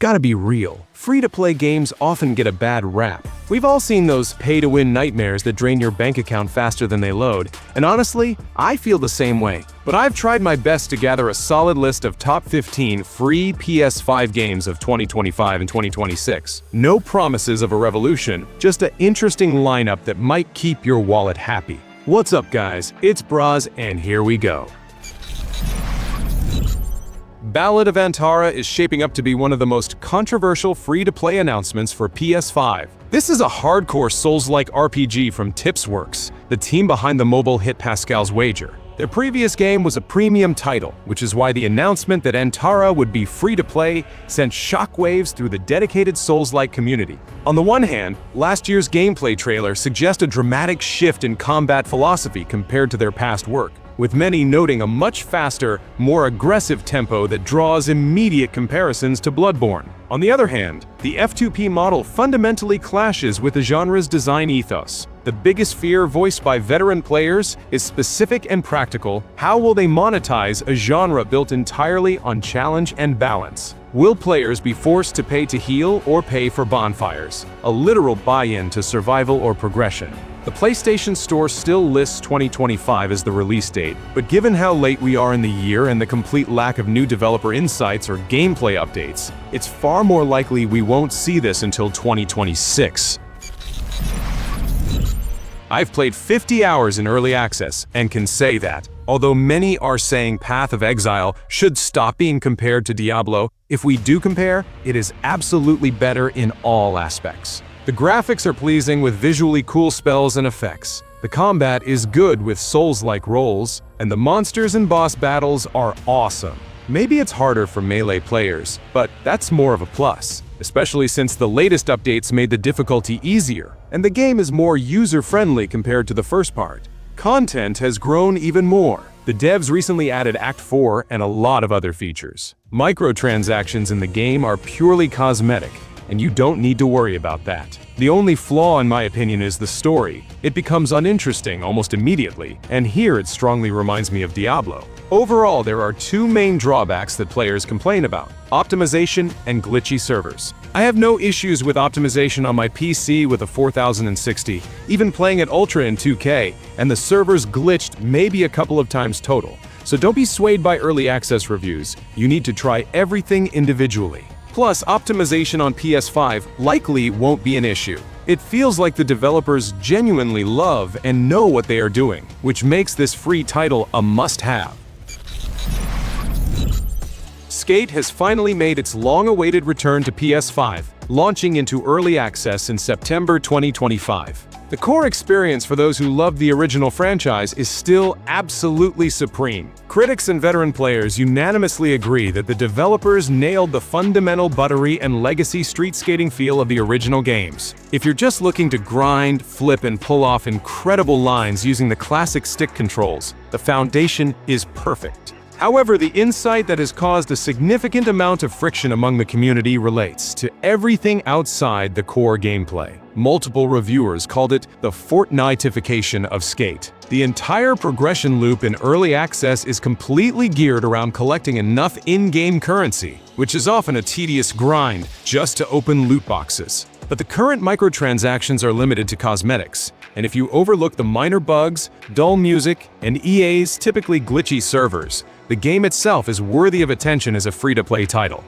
Gotta be real. Free-to-play games often get a bad rap. We've all seen those pay-to-win nightmares that drain your bank account faster than they load, and honestly, I feel the same way. But I've tried my best to gather a solid list of top 15 free PS5 games of 2025 and 2026. No promises of a revolution, just an interesting lineup that might keep your wallet happy. What's up, guys? It's Broz, and here we go. Ballad of Antara is shaping up to be one of the most controversial free-to-play announcements for PS5. This is a hardcore Souls-like RPG from Tipsworks, the team behind the mobile hit Pascal's Wager. Their previous game was a premium title, which is why the announcement that Antara would be free-to-play sent shockwaves through the dedicated Souls-like community. On the one hand, last year's gameplay trailer suggests a dramatic shift in combat philosophy compared to their past work, with many noting a much faster, more aggressive tempo that draws immediate comparisons to Bloodborne. On the other hand, the F2P model fundamentally clashes with the genre's design ethos. The biggest fear voiced by veteran players is specific and practical. How will they monetize a genre built entirely on challenge and balance? Will players be forced to pay to heal or pay for bonfires? A literal buy-in to survival or progression. The PlayStation Store still lists 2025 as the release date, but given how late we are in the year and the complete lack of new developer insights or gameplay updates, it's far more likely we won't see this until 2026. I've played 50 hours in early access and can say that, although many are saying Path of Exile should stop being compared to Diablo, if we do compare, it is absolutely better in all aspects. The graphics are pleasing with visually cool spells and effects. The combat is good with Souls-like rolls, and the monsters and boss battles are awesome. Maybe it's harder for melee players, but that's more of a plus, especially since the latest updates made the difficulty easier, and the game is more user-friendly compared to the first part. Content has grown even more. The devs recently added Act 4 and a lot of other features. Microtransactions in the game are purely cosmetic, and you don't need to worry about that. The only flaw, in my opinion, is the story. It becomes uninteresting almost immediately, and here it strongly reminds me of Diablo. Overall, there are two main drawbacks that players complain about: optimization and glitchy servers. I have no issues with optimization on my PC with a 4060, even playing at Ultra in 2K, and the servers glitched maybe a couple of times total. So don't be swayed by early access reviews. You need to try everything individually. Plus, optimization on PS5 likely won't be an issue. It feels like the developers genuinely love and know what they are doing, which makes this free title a must-have. Skate has finally made its long-awaited return to PS5, launching into early access in September 2025. The core experience for those who loved the original franchise is still absolutely supreme. Critics and veteran players unanimously agree that the developers nailed the fundamental buttery and legacy street skating feel of the original games. If you're just looking to grind, flip, and pull off incredible lines using the classic stick controls, the foundation is perfect. However, the insight that has caused a significant amount of friction among the community relates to everything outside the core gameplay. Multiple reviewers called it the Fortnite-ification of Skate. The entire progression loop in early access is completely geared around collecting enough in-game currency, which is often a tedious grind just to open loot boxes. But the current microtransactions are limited to cosmetics, and if you overlook the minor bugs, dull music, and EA's typically glitchy servers, the game itself is worthy of attention as a free-to-play title.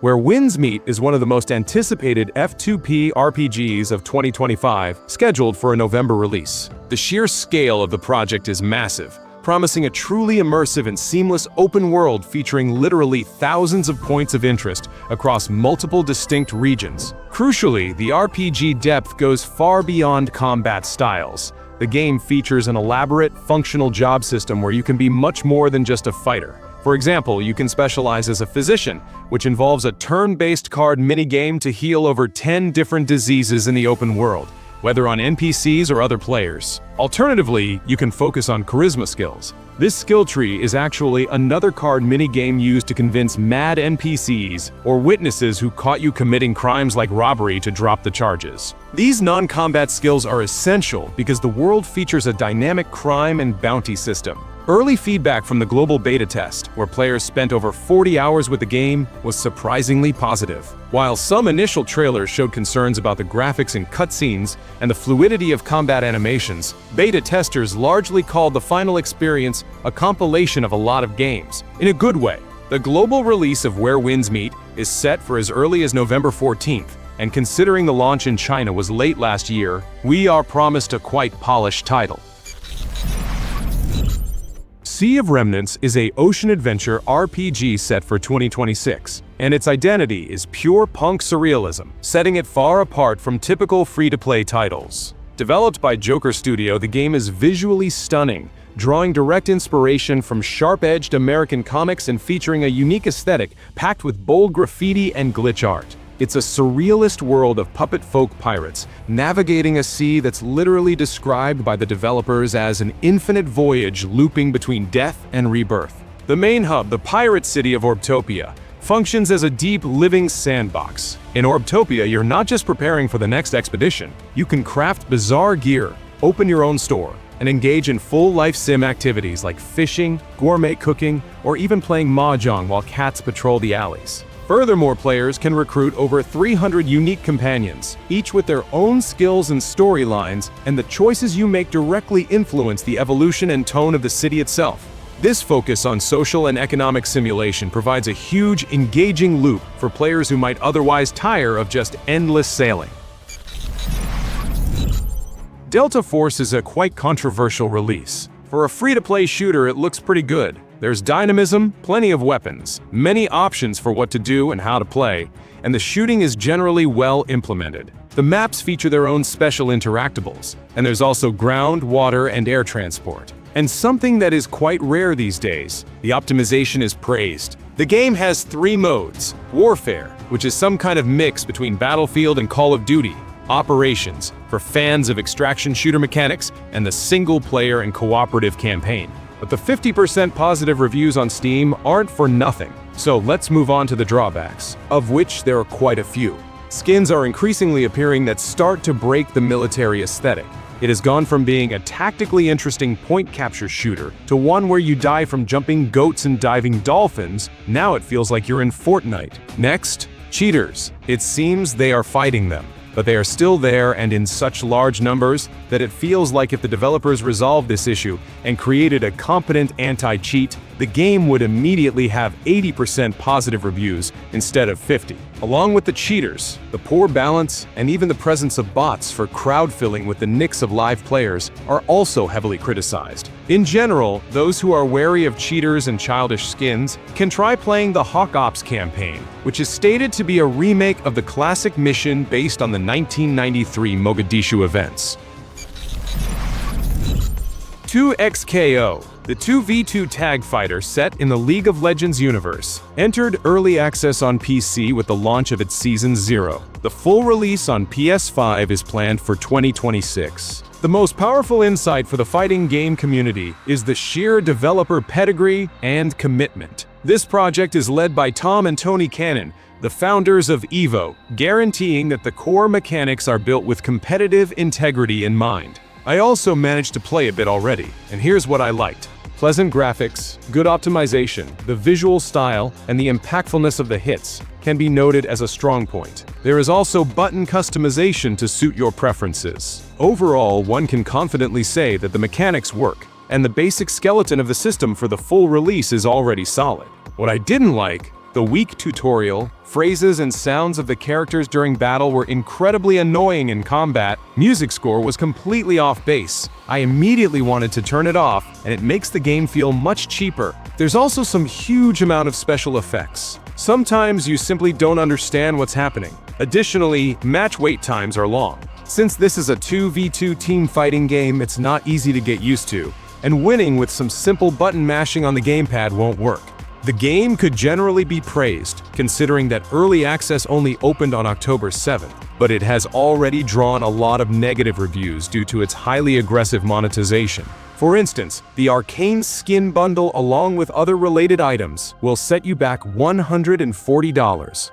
Where Winds Meet is one of the most anticipated F2P RPGs of 2025, scheduled for a November release. The sheer scale of the project is massive, promising a truly immersive and seamless open world featuring literally thousands of points of interest across multiple distinct regions. Crucially, the RPG depth goes far beyond combat styles. The game features an elaborate, functional job system where you can be much more than just a fighter. For example, you can specialize as a physician, which involves a turn-based card minigame to heal over 10 different diseases in the open world, whether on NPCs or other players. Alternatively, you can focus on charisma skills. This skill tree is actually another card minigame used to convince mad NPCs or witnesses who caught you committing crimes like robbery to drop the charges. These non-combat skills are essential because the world features a dynamic crime and bounty system. Early feedback from the global beta test, where players spent over 40 hours with the game, was surprisingly positive. While some initial trailers showed concerns about the graphics and cutscenes and the fluidity of combat animations, beta testers largely called the final experience a compilation of a lot of games. In a good way. The global release of Where Winds Meet is set for as early as November 14th, and considering the launch in China was late last year, we are promised a quite polished title. Sea of Remnants is an ocean adventure RPG set for 2026, and its identity is pure punk surrealism, setting it far apart from typical free-to-play titles. Developed by Joker Studio, the game is visually stunning, drawing direct inspiration from sharp-edged American comics and featuring a unique aesthetic packed with bold graffiti and glitch art. It's a surrealist world of puppet folk pirates, navigating a sea that's literally described by the developers as an infinite voyage looping between death and rebirth. The main hub, the pirate city of Orbtopia, functions as a deep, living sandbox. In Orbtopia, you're not just preparing for the next expedition. You can craft bizarre gear, open your own store, and engage in full-life sim activities like fishing, gourmet cooking, or even playing mahjong while cats patrol the alleys. Furthermore, players can recruit over 300 unique companions, each with their own skills and storylines, and the choices you make directly influence the evolution and tone of the city itself. This focus on social and economic simulation provides a huge, engaging loop for players who might otherwise tire of just endless sailing. Delta Force is a quite controversial release. For a free-to-play shooter, it looks pretty good. There's dynamism, plenty of weapons, many options for what to do and how to play, and the shooting is generally well implemented. The maps feature their own special interactables, and there's also ground, water, and air transport. And something that is quite rare these days, the optimization is praised. The game has 3 modes: Warfare, which is some kind of mix between Battlefield and Call of Duty; Operations, for fans of extraction shooter mechanics; and the single-player and cooperative campaign. But the 50% positive reviews on Steam aren't for nothing. So let's move on to the drawbacks, of which there are quite a few. Skins are increasingly appearing that start to break the military aesthetic. It has gone from being a tactically interesting point-capture shooter to one where you die from jumping goats and diving dolphins. Now it feels like you're in Fortnite. Next, cheaters. It seems they are fighting them, but they are still there and in such large numbers that it feels like if the developers resolved this issue and created a competent anti-cheat, the game would immediately have 80% positive reviews instead of 50. Along with the cheaters, the poor balance, and even the presence of bots for crowd-filling with the nicks of live players are also heavily criticized. In general, those who are wary of cheaters and childish skins can try playing the Hawk Ops campaign, which is stated to be a remake of the classic mission based on the 1993 Mogadishu events. 2XKO, the 2v2 tag fighter set in the League of Legends universe, entered early access on PC with the launch of its Season 0. The full release on PS5 is planned for 2026. The most powerful insight for the fighting game community is the sheer developer pedigree and commitment. This project is led by Tom and Tony Cannon, the founders of EVO, guaranteeing that the core mechanics are built with competitive integrity in mind. I also managed to play a bit already, and here's what I liked. Pleasant graphics, good optimization, the visual style, and the impactfulness of the hits can be noted as a strong point. There is also button customization to suit your preferences. Overall, one can confidently say that the mechanics work, and the basic skeleton of the system for the full release is already solid. What I didn't like, the weak tutorial, phrases and sounds of the characters during battle were incredibly annoying in combat. Music score was completely off base. I immediately wanted to turn it off, and it makes the game feel much cheaper. There's also some huge amount of special effects. Sometimes you simply don't understand what's happening. Additionally, match wait times are long. Since this is a 2v2 team fighting game, it's not easy to get used to, and winning with some simple button mashing on the gamepad won't work. The game could generally be praised, considering that early access only opened on October 7th, but it has already drawn a lot of negative reviews due to its highly aggressive monetization. For instance, the Arcane Skin Bundle along with other related items will set you back $140.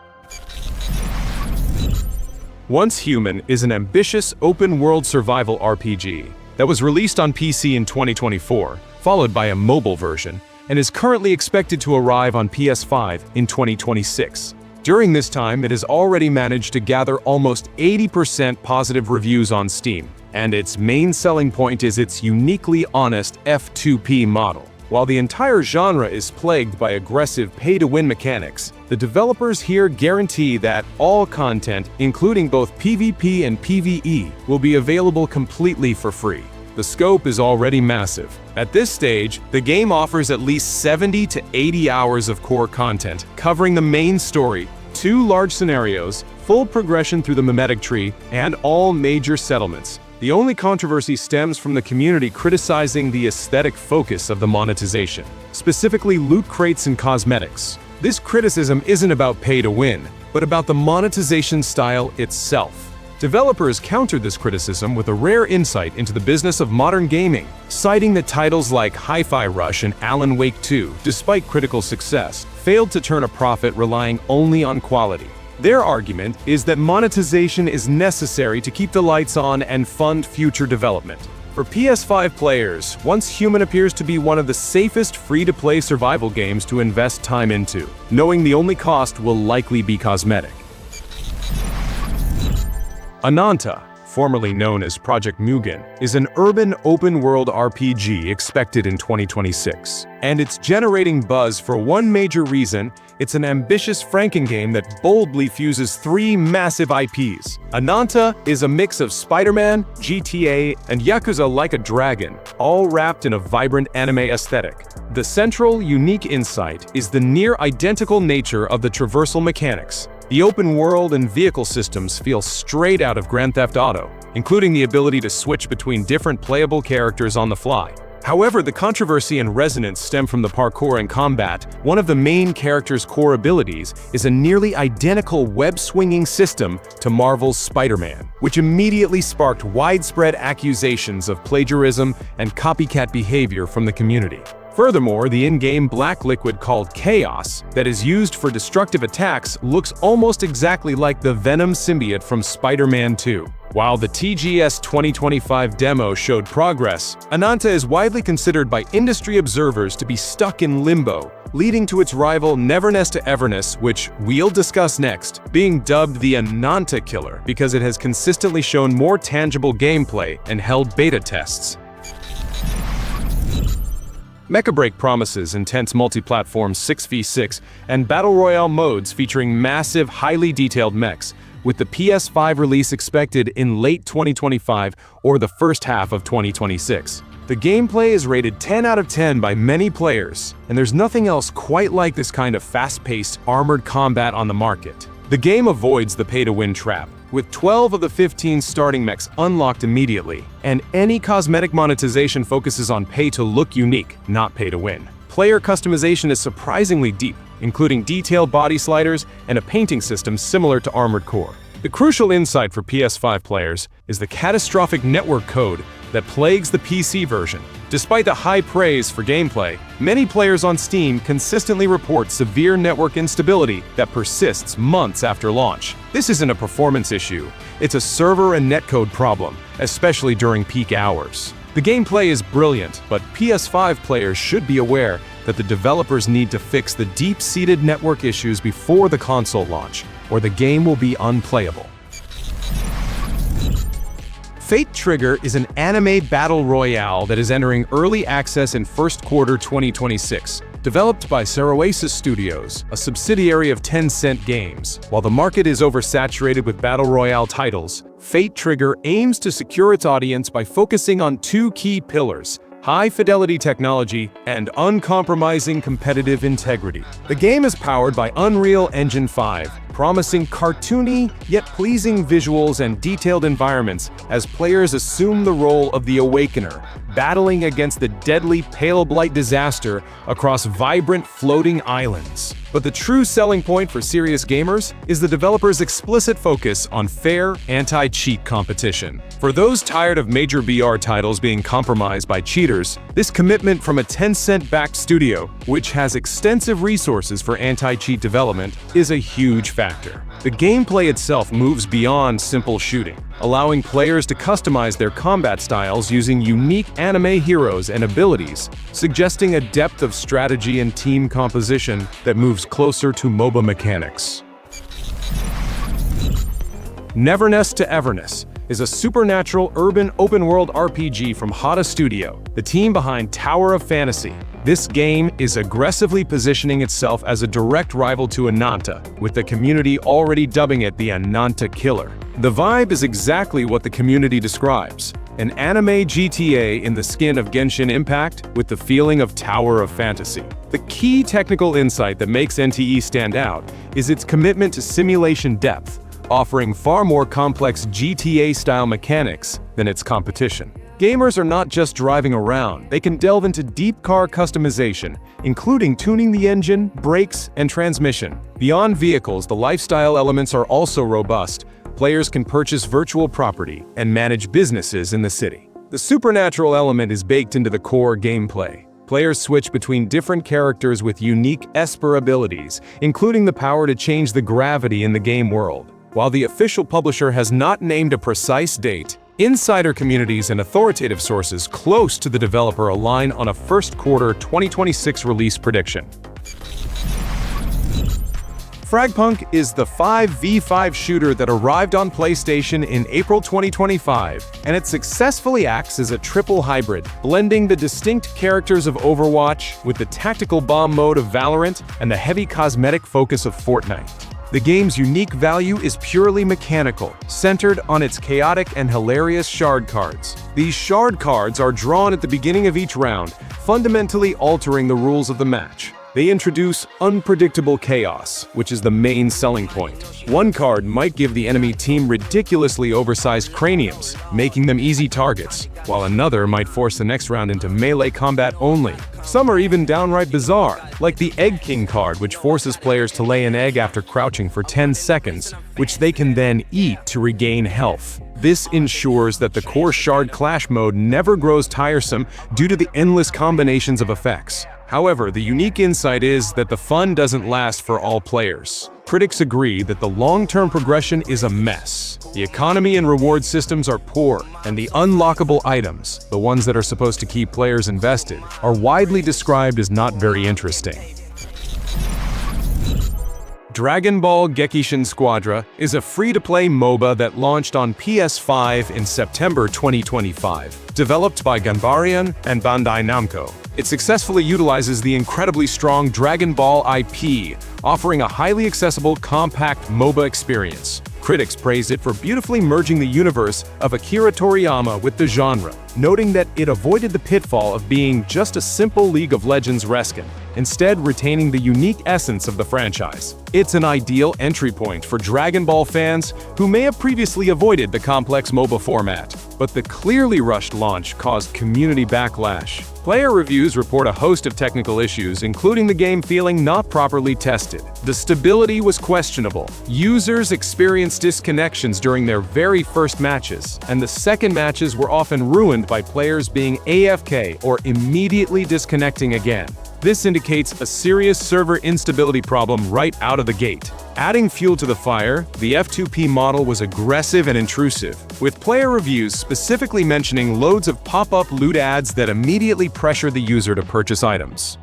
Once Human is an ambitious open-world survival RPG that was released on PC in 2024, followed by a mobile version, and is currently expected to arrive on PS5 in 2026. During this time, it has already managed to gather almost 80% positive reviews on Steam, and its main selling point is its uniquely honest F2P model. While the entire genre is plagued by aggressive pay-to-win mechanics, the developers here guarantee that all content, including both PvP and PvE, will be available completely for free. The scope is already massive. At this stage, the game offers at least 70 to 80 hours of core content, covering the main story, 2 large scenarios, full progression through the mimetic tree, and all major settlements. The only controversy stems from the community criticizing the aesthetic focus of the monetization, specifically loot crates and cosmetics. This criticism isn't about pay to win, but about the monetization style itself. Developers countered this criticism with a rare insight into the business of modern gaming, citing that titles like Hi-Fi Rush and Alan Wake 2, despite critical success, failed to turn a profit relying only on quality. Their argument is that monetization is necessary to keep the lights on and fund future development. For PS5 players, Once Human appears to be one of the safest free-to-play survival games to invest time into, knowing the only cost will likely be cosmetic. ANANTA, formerly known as Project Mugen, is an urban open-world RPG expected in 2026. And it's generating buzz for one major reason: it's an ambitious Franken game that boldly fuses 3 massive IPs. ANANTA is a mix of Spider-Man, GTA, and Yakuza Like a Dragon, all wrapped in a vibrant anime aesthetic. The central, unique insight is the near-identical nature of the traversal mechanics. The open world and vehicle systems feel straight out of Grand Theft Auto, including the ability to switch between different playable characters on the fly. However, the controversy and resonance stem from the parkour and combat. One of the main character's core abilities is a nearly identical web-swinging system to Marvel's Spider-Man, which immediately sparked widespread accusations of plagiarism and copycat behavior from the community. Furthermore, the in-game black liquid called Chaos that is used for destructive attacks looks almost exactly like the Venom symbiote from Spider-Man 2. While the TGS 2025 demo showed progress, ANANTA is widely considered by industry observers to be stuck in limbo, leading to its rival Neverness to Everness, which we'll discuss next, being dubbed the ANANTA killer because it has consistently shown more tangible gameplay and held beta tests. Mecha BREAK promises intense multi-platform 6v6 and battle royale modes featuring massive, highly detailed mechs, with the PS5 release expected in late 2025 or the first half of 2026. The gameplay is rated 10 out of 10 by many players, and there's nothing else quite like this kind of fast-paced, armored combat on the market. The game avoids the pay-to-win trap, with 12 of the 15 starting mechs unlocked immediately, and any cosmetic monetization focuses on pay-to-look unique, not pay-to-win. Player customization is surprisingly deep, including detailed body sliders and a painting system similar to Armored Core. The crucial insight for PS5 players is the catastrophic network code that plagues the PC version. Despite the high praise for gameplay, many players on Steam consistently report severe network instability that persists months after launch. This isn't a performance issue, it's a server and netcode problem, especially during peak hours. The gameplay is brilliant, but PS5 players should be aware that the developers need to fix the deep-seated network issues before the console launch, or the game will be unplayable. Fate Trigger is an anime battle royale that is entering early access in first quarter 2026. Developed by Saraoasis Studios, a subsidiary of Tencent Games. While the market is oversaturated with battle royale titles, Fate Trigger aims to secure its audience by focusing on 2 key pillars: high-fidelity technology and uncompromising competitive integrity. The game is powered by Unreal Engine 5, promising cartoony yet pleasing visuals and detailed environments as players assume the role of the Awakener, battling against the deadly Pale Blight disaster across vibrant floating islands. But the true selling point for serious gamers is the developer's explicit focus on fair, anti-cheat competition. For those tired of major BR titles being compromised by cheaters, this commitment from a Tencent-backed studio, which has extensive resources for anti-cheat development, is a huge factor. The gameplay itself moves beyond simple shooting, allowing players to customize their combat styles using unique anime heroes and abilities, suggesting a depth of strategy and team composition that moves closer to MOBA mechanics. Neverness to Everness is a supernatural urban open-world RPG from Hada Studio, the team behind Tower of Fantasy. This game is aggressively positioning itself as a direct rival to ANANTA, with the community already dubbing it the ANANTA killer. The vibe is exactly what the community describes: an anime GTA in the skin of Genshin Impact with the feeling of Tower of Fantasy. The key technical insight that makes NTE stand out is its commitment to simulation depth, offering far more complex GTA-style mechanics than its competition. Gamers are not just driving around, they can delve into deep car customization, including tuning the engine, brakes, and transmission. Beyond vehicles, the lifestyle elements are also robust. Players can purchase virtual property and manage businesses in the city. The supernatural element is baked into the core gameplay. Players switch between different characters with unique Esper abilities, including the power to change the gravity in the game world. While the official publisher has not named a precise date, insider communities and authoritative sources close to the developer align on a first quarter 2026 release prediction. FragPunk is the 5v5 shooter that arrived on PlayStation in April 2025, and it successfully acts as a triple hybrid, blending the distinct characters of Overwatch with the tactical bomb mode of Valorant and the heavy cosmetic focus of Fortnite. The game's unique value is purely mechanical, centered on its chaotic and hilarious shard cards. These shard cards are drawn at the beginning of each round, fundamentally altering the rules of the match. They introduce unpredictable chaos, which is the main selling point. One card might give the enemy team ridiculously oversized craniums, making them easy targets, while another might force the next round into melee combat only. Some are even downright bizarre, like the Egg King card, which forces players to lay an egg after crouching for 10 seconds, which they can then eat to regain health. This ensures that the core Shard Clash mode never grows tiresome due to the endless combinations of effects. However, the unique insight is that the fun doesn't last for all players. Critics agree that the long-term progression is a mess. The economy and reward systems are poor, and the unlockable items, the ones that are supposed to keep players invested, are widely described as not very interesting. Dragon Ball GEKISHIN SQUADRA is a free-to-play MOBA that launched on PS5 in September 2025. Developed by Ganbarion and Bandai Namco, it successfully utilizes the incredibly strong Dragon Ball IP, offering a highly accessible, compact MOBA experience. Critics praised it for beautifully merging the universe of Akira Toriyama with the genre, noting that it avoided the pitfall of being just a simple League of Legends reskin, instead retaining the unique essence of the franchise. It's an ideal entry point for Dragon Ball fans who may have previously avoided the complex MOBA format, but the clearly rushed launch caused community backlash. Player reviews report a host of technical issues, including the game feeling not properly tested. The stability was questionable. Users experienced disconnections during their very first matches, and the second matches were often ruined by players being AFK or immediately disconnecting again. This indicates a serious server instability problem right out of the gate. Adding fuel to the fire, the F2P model was aggressive and intrusive, with player reviews specifically mentioning loads of pop-up loot ads that immediately pressure the user to purchase items.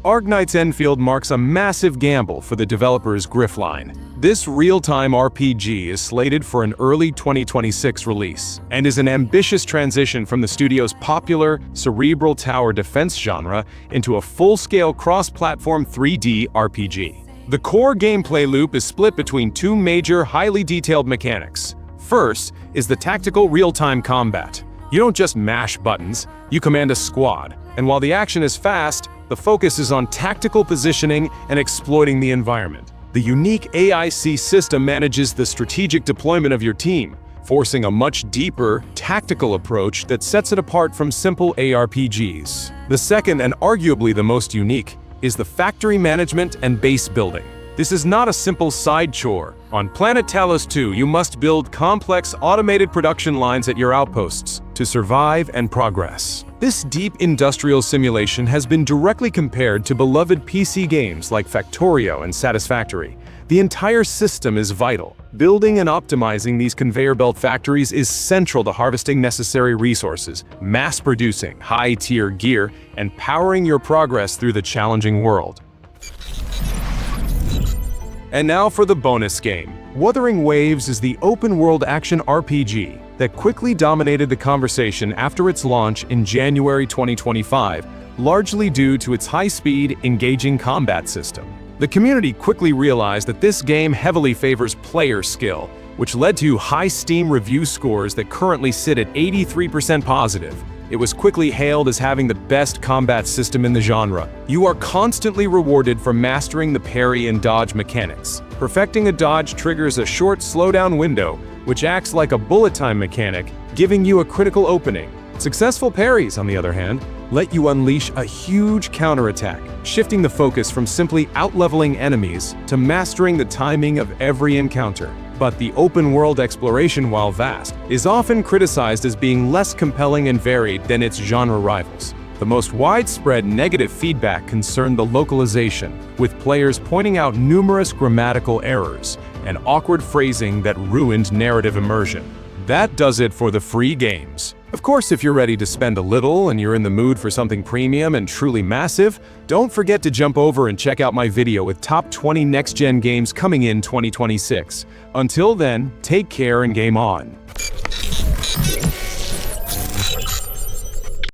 Arknights Endfield marks a massive gamble for the developer's Griffline. This real-time RPG is slated for an early 2026 release, and is an ambitious transition from the studio's popular, cerebral tower defense genre into a full-scale cross-platform 3D RPG. The core gameplay loop is split between two major, highly detailed mechanics. First is the tactical real-time combat. You don't just mash buttons, you command a squad, and while the action is fast, the focus is on tactical positioning and exploiting the environment. The unique AIC system manages the strategic deployment of your team, forcing a much deeper, tactical approach that sets it apart from simple ARPGs. The second, and arguably the most unique, is the factory management and base building. This is not a simple side chore. On Planet Talos 2, you must build complex automated production lines at your outposts to survive and progress. This deep industrial simulation has been directly compared to beloved PC games like Factorio and Satisfactory. The entire system is vital. Building and optimizing these conveyor belt factories is central to harvesting necessary resources, mass-producing high-tier gear, and powering your progress through the challenging world. And now for the bonus game. Wuthering Waves is the open-world action RPG that quickly dominated the conversation after its launch in January 2025, largely due to its high-speed, engaging combat system. The community quickly realized that this game heavily favors player skill, which led to high Steam review scores that currently sit at 83% positive. It was quickly hailed as having the best combat system in the genre. You are constantly rewarded for mastering the parry and dodge mechanics. Perfecting a dodge triggers a short slowdown window, which acts like a bullet time mechanic, giving you a critical opening. Successful parries, on the other hand, let you unleash a huge counterattack, shifting the focus from simply outleveling enemies to mastering the timing of every encounter. But the open-world exploration, while vast, is often criticized as being less compelling and varied than its genre rivals. The most widespread negative feedback concerned the localization, with players pointing out numerous grammatical errors and awkward phrasing that ruined narrative immersion. That does it for the free games. Of course, if you're ready to spend a little and you're in the mood for something premium and truly massive, don't forget to jump over and check out my video with top 20 next-gen games coming in 2026. Until then, take care and game on.